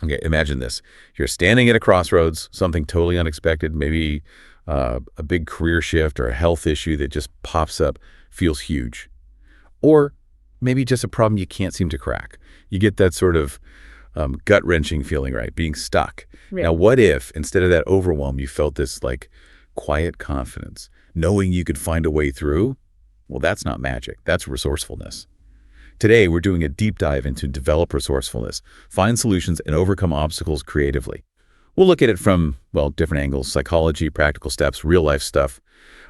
Okay, imagine this. You're standing at a crossroads, something totally unexpected, maybe a big career shift or a health issue that just pops up, feels huge. Or maybe just a problem you can't seem to crack. You get that sort of gut-wrenching feeling, right? Being stuck. Yeah. Now, what if instead of that overwhelm, you felt this like quiet confidence, knowing you could find a way through? Well, that's not magic. That's resourcefulness. Today, we're doing a deep dive into develop resourcefulness, find solutions, and overcome obstacles creatively. We'll look at it from, well, different angles, psychology, practical steps, real-life stuff.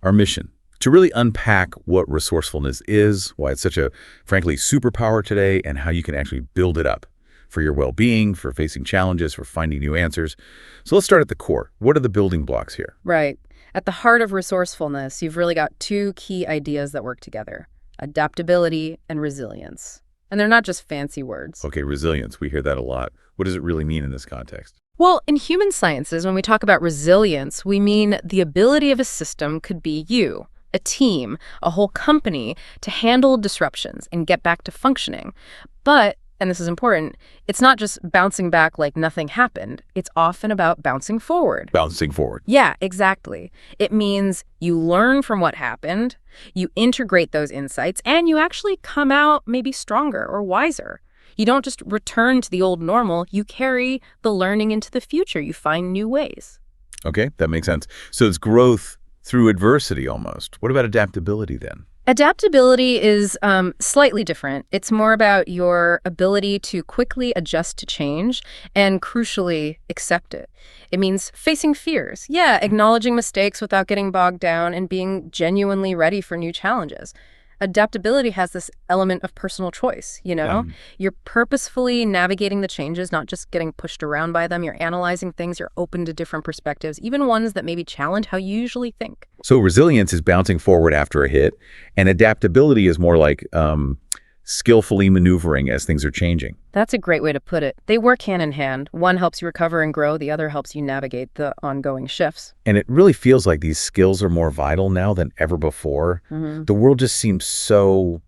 Our mission, to really unpack what resourcefulness is, why it's such a, frankly, superpower today, and how you can actually build it up for your well-being, for facing challenges, for finding new answers. So let's start at the core. What are the building blocks here? Right. At the heart of resourcefulness, you've really got two key ideas that work together: adaptability and resilience. And they're not just fancy words. Okay, resilience. We hear that a lot. What does it really mean in this context? Well, in human sciences, when we talk about resilience, we mean the ability of a system could be you, a team, a whole company, to handle disruptions and get back to functioning. But, and this is important, it's not just bouncing back like nothing happened. It's often about bouncing forward. Bouncing forward. Yeah, exactly. It means you learn from what happened, you integrate those insights, and you actually come out maybe stronger or wiser. You don't just return to the old normal, you carry the learning into the future. You find new ways. Okay, that makes sense. So it's growth through adversity almost. What about adaptability then? Adaptability is slightly different. It's more about your ability to quickly adjust to change and, crucially, accept it. It means facing fears. Yeah, acknowledging mistakes without getting bogged down and being genuinely ready for new challenges. Adaptability has this element of personal choice, you know? You're purposefully navigating the changes, not just getting pushed around by them. You're analyzing things, you're open to different perspectives, even ones that maybe challenge how you usually think. So resilience is bouncing forward after a hit, and adaptability is more like skillfully maneuvering as things are changing. That's a great way to put it. They work hand in hand. One helps you recover and grow, the other helps you navigate the ongoing shifts. And it really feels like these skills are more vital now than ever before. The world just seems so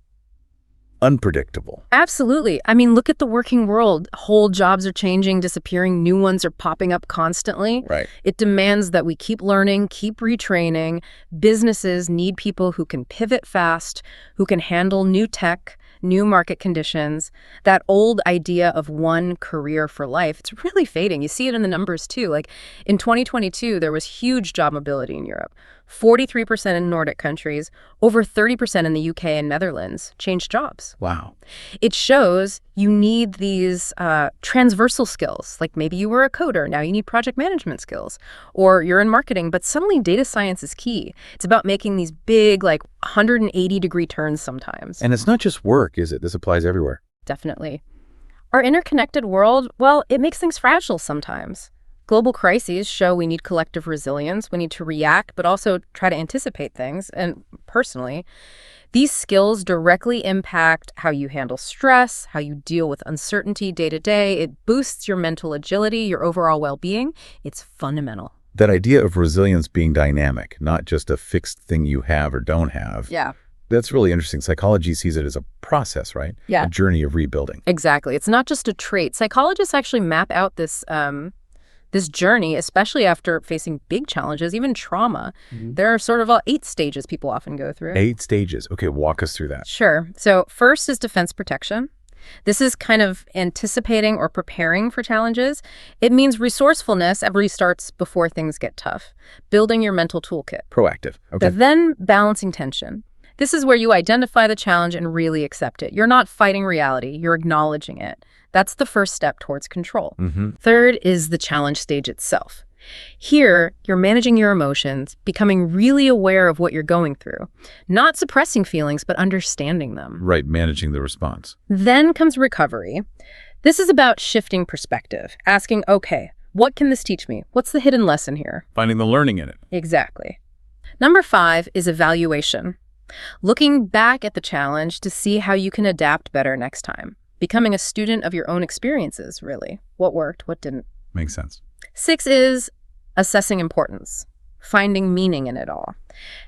unpredictable. Absolutely. I mean, look at the working world. Whole jobs are changing, disappearing, new ones are popping up constantly. Right. It demands that we keep learning, keep retraining. Businesses need people who can pivot fast, who can handle new tech, new market conditions. That old idea of one career for life, it's really fading. You see it in the numbers too. Like in 2022, there was huge job mobility in Europe. 43% in Nordic countries, over 30% in the UK and Netherlands changed jobs. Wow. It shows you need these transversal skills. Like maybe you were a coder, now you need project management skills. Or you're in marketing, but suddenly data science is key. It's about making these big, like 180-degree turns sometimes. And it's not just work, is it? This applies everywhere. Definitely. Our interconnected world, well, it makes things fragile sometimes. Global crises show we need collective resilience. We need to react, but also try to anticipate things. And personally, these skills directly impact how you handle stress, how you deal with uncertainty day to day. It boosts your mental agility, your overall well-being. It's fundamental. That idea of resilience being dynamic, not just a fixed thing you have or don't have. Yeah. That's really interesting. Psychology sees it as a process, right? Yeah. A journey of rebuilding. Exactly. It's not just a trait. Psychologists actually map out this journey, especially after facing big challenges, even trauma. There are sort of 8 stages people often go through. 8 stages. Okay, walk us through that. Sure. So first is defense protection. This is kind of anticipating or preparing for challenges. It means resourcefulness every starts before things get tough, building your mental toolkit. Proactive. Okay. But then balancing tension. This is where you identify the challenge and really accept it. You're not fighting reality, you're acknowledging it. That's the first step towards control. Third is the challenge stage itself. Here, you're managing your emotions, becoming really aware of what you're going through. Not suppressing feelings, but understanding them. Right, managing the response. Then comes recovery. This is about shifting perspective, asking, okay, what can this teach me? What's the hidden lesson here? Finding the learning in it. Exactly. Number 5 is evaluation. Looking back at the challenge to see how you can adapt better next time. Becoming a student of your own experiences, really. What worked, what didn't. Makes sense. 6 is assessing importance, finding meaning in it all.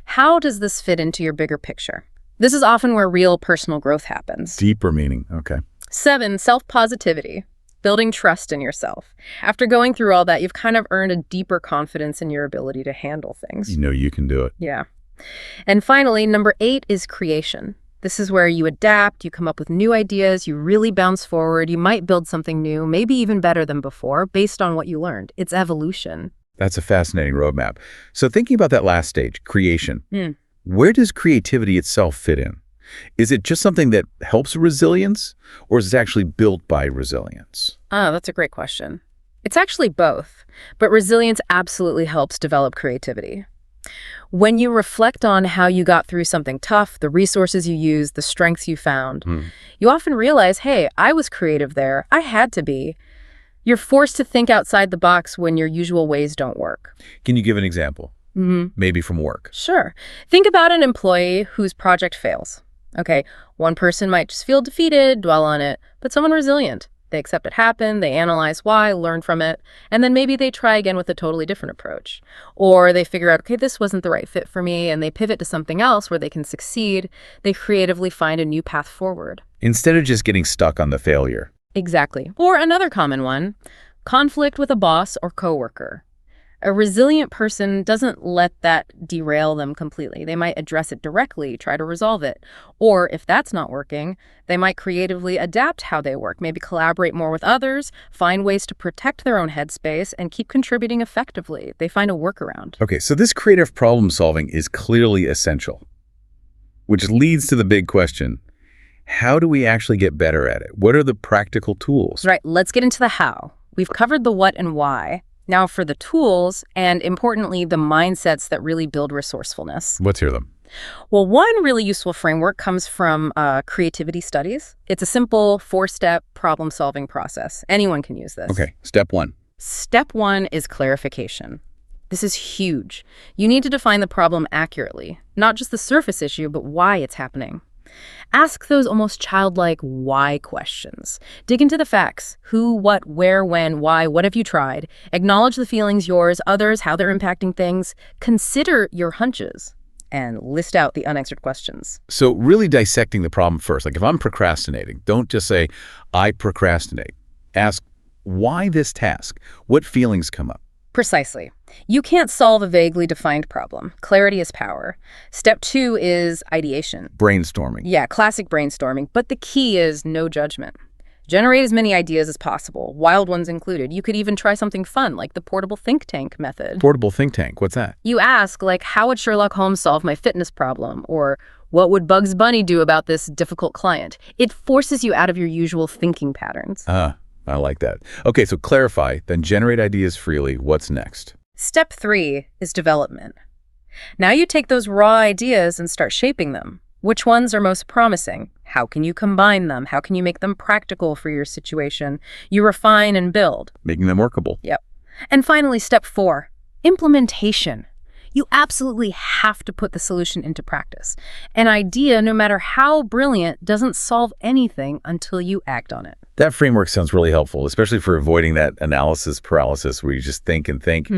How does this fit into your bigger picture? This is often where real personal growth happens. Deeper meaning. Okay. 7, self-positivity. building trust in yourself. After going through all that, you've kind of earned a deeper confidence in your ability to handle things. You know you can do it. Yeah. And finally, number 8 is creation. This is where you adapt, you come up with new ideas, you really bounce forward, you might build something new, maybe even better than before, based on what you learned. It's evolution. That's a fascinating roadmap. So thinking about that last stage, creation, where does creativity itself fit in? Is it just something that helps resilience, or is it actually built by resilience? Oh, that's a great question. It's actually both, but resilience absolutely helps develop creativity. When you reflect on how you got through something tough, the resources you used, the strengths you found, you often realize, hey, I was creative there. I had to be. You're forced to think outside the box when your usual ways don't work. Can you give an example? Maybe from work. Sure. Think about an employee whose project fails. Okay, one person might just feel defeated, dwell on it, but someone resilient. They accept it happened, they analyze why, learn from it, and then maybe they try again with a totally different approach. Or they figure out, okay, this wasn't the right fit for me, and they pivot to something else where they can succeed. They creatively find a new path forward. Instead of just getting stuck on the failure. Exactly. Or another common one, conflict with a boss or coworker. A resilient person doesn't let that derail them completely. They might address it directly, try to resolve it. Or if that's not working, they might creatively adapt how they work, maybe collaborate more with others, find ways to protect their own headspace, and keep contributing effectively. They find a workaround. Okay, so this creative problem solving is clearly essential, which leads to the big question. How do we actually get better at it? What are the practical tools? Right, let's get into the how. We've covered the what and why. Now for the tools, and importantly, the mindsets that really build resourcefulness. Let's hear them. Well, one really useful framework comes from creativity studies. It's a simple 4-step problem-solving process. Anyone can use this. Okay, step 1. Step 1 is clarification. This is huge. You need to define the problem accurately, not just the surface issue, but why it's happening. Ask those almost childlike why questions. Dig into the facts. Who, what, where, when, why, what have you tried? Acknowledge the feelings, yours, others, how they're impacting things. Consider your hunches and list out the unanswered questions. So really dissecting the problem first. Like if I'm procrastinating, don't just say, I procrastinate. Ask, why this task? What feelings come up? Precisely. You can't solve a vaguely defined problem. Clarity is power. Step 2 is ideation. Brainstorming. Yeah, classic brainstorming. But the key is no judgment. Generate as many ideas as possible, wild ones included. You could even try something fun, like the portable think tank method. Portable think tank, what's that? You ask, like, how would Sherlock Holmes solve my fitness problem? Or what would Bugs Bunny do about this difficult client? It forces you out of your usual thinking patterns. I like that. Okay, so clarify, then generate ideas freely. What's next? Step 3 is development. Now you take those raw ideas and start shaping them. Which ones are most promising? How can you combine them? How can you make them practical for your situation? You refine and build. Making them workable. Yep. And finally, step 4, implementation. You absolutely have to put the solution into practice. An idea, no matter how brilliant, doesn't solve anything until you act on it. That framework sounds really helpful, especially for avoiding that analysis paralysis where you just think and think.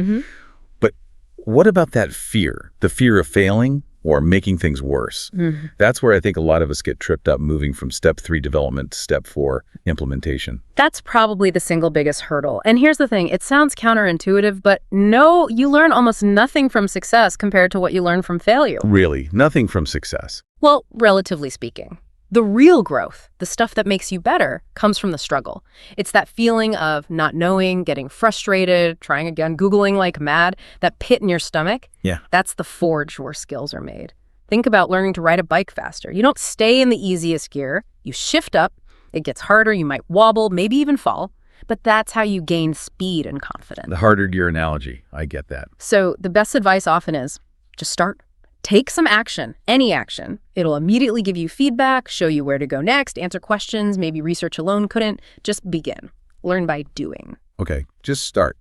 But what about that fear? The fear of failing or making things worse? That's where I think a lot of us get tripped up moving from step 3 development to step 4 implementation. That's probably the single biggest hurdle. And here's the thing, it sounds counterintuitive, but no, you learn almost nothing from success compared to what you learn from failure. Really, nothing from success. Well, relatively speaking. The real growth, the stuff that makes you better, comes from the struggle. It's that feeling of not knowing, getting frustrated, trying again, Googling like mad, that pit in your stomach. Yeah. That's the forge where skills are made. Think about learning to ride a bike faster. You don't stay in the easiest gear. You shift up. It gets harder. You might wobble, maybe even fall. But that's how you gain speed and confidence. The harder gear analogy. I get that. So the best advice often is just start. Take some action, any action. It'll immediately give you feedback, show you where to go next, answer questions maybe research alone couldn't. Just begin. Learn by doing. Okay, just start.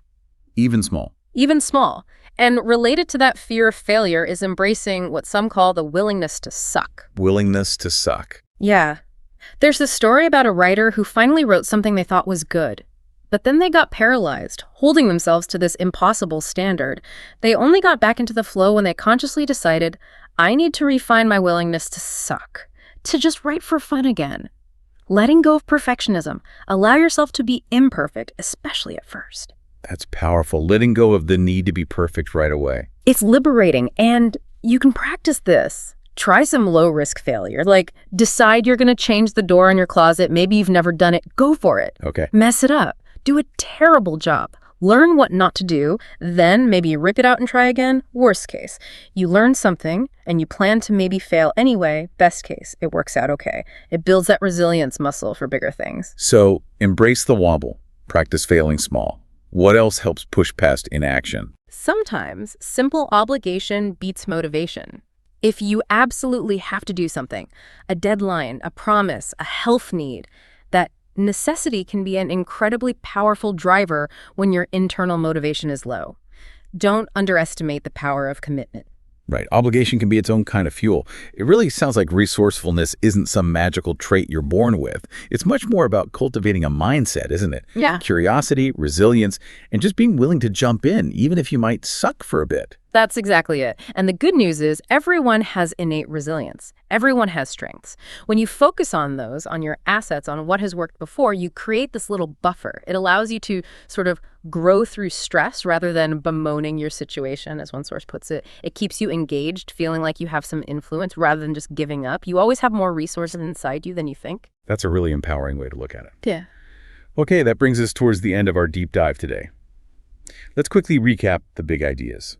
Even small. Even small. And related to that fear of failure is embracing what some call the willingness to suck. Willingness to suck. Yeah. There's a story about a writer who finally wrote something they thought was good. But then they got paralyzed, holding themselves to this impossible standard. They only got back into the flow when they consciously decided, I need to refine my willingness to suck, to just write for fun again. Letting go of perfectionism. Allow yourself to be imperfect, especially at first. That's powerful. Letting go of the need to be perfect right away. It's liberating, and you can practice this. Try some low-risk failure, like decide you're going to change the door in your closet. Maybe you've never done it. Go for it. Okay. Mess it up. Do a terrible job. Learn what not to do, then maybe rip it out and try again. Worst case, you learn something and you plan to maybe fail anyway. Best case, it works out okay. It builds that resilience muscle for bigger things. So embrace the wobble. Practice failing small. What else helps push past inaction? Sometimes simple obligation beats motivation. If you absolutely have to do something, a deadline, a promise, a health need, that necessity can be an incredibly powerful driver when your internal motivation is low. Don't underestimate the power of commitment. Right. Obligation can be its own kind of fuel. It really sounds like resourcefulness isn't some magical trait you're born with. It's much more about cultivating a mindset, isn't it? Yeah. Curiosity, resilience, and just being willing to jump in, even if you might suck for a bit. That's exactly it. And the good news is everyone has innate resilience. Everyone has strengths. When you focus on those, on your assets, on what has worked before, you create this little buffer. It allows you to sort of grow through stress rather than bemoaning your situation, as one source puts it. It keeps you engaged, feeling like you have some influence rather than just giving up. You always have more resources inside you than you think. That's a really empowering way to look at it. Yeah. Okay, that brings us towards the end of our deep dive today. Let's quickly recap the big ideas.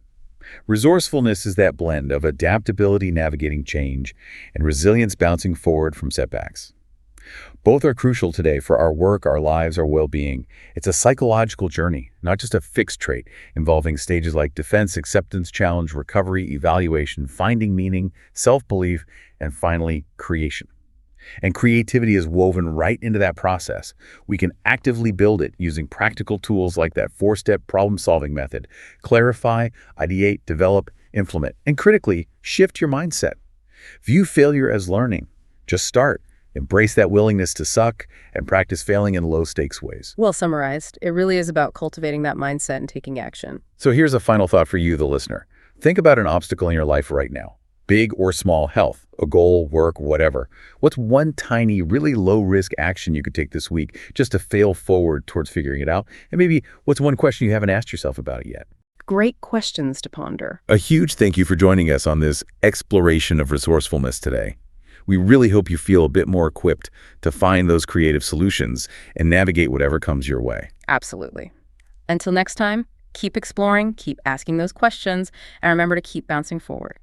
Resourcefulness is that blend of adaptability navigating change and resilience bouncing forward from setbacks. Both are crucial today for our work, our lives, our well-being. It's a psychological journey, not just a fixed trait, involving stages like defense, acceptance, challenge, recovery, evaluation, finding meaning, self-belief, and finally, creation. And creativity is woven right into that process. We can actively build it using practical tools like that 4-step problem-solving method. Clarify, ideate, develop, implement, and critically, shift your mindset. View failure as learning. Just start. Embrace that willingness to suck and practice failing in low-stakes ways. Well summarized. It really is about cultivating that mindset and taking action. So here's a final thought for you, the listener. Think about an obstacle in your life right now. Big or small, health, a goal, work, whatever. What's one tiny, really low-risk action you could take this week just to fail forward towards figuring it out? And maybe what's one question you haven't asked yourself about it yet? Great questions to ponder. A huge thank you for joining us on this exploration of resourcefulness today. We really hope you feel a bit more equipped to find those creative solutions and navigate whatever comes your way. Absolutely. Until next time, keep exploring, keep asking those questions, and remember to keep bouncing forward.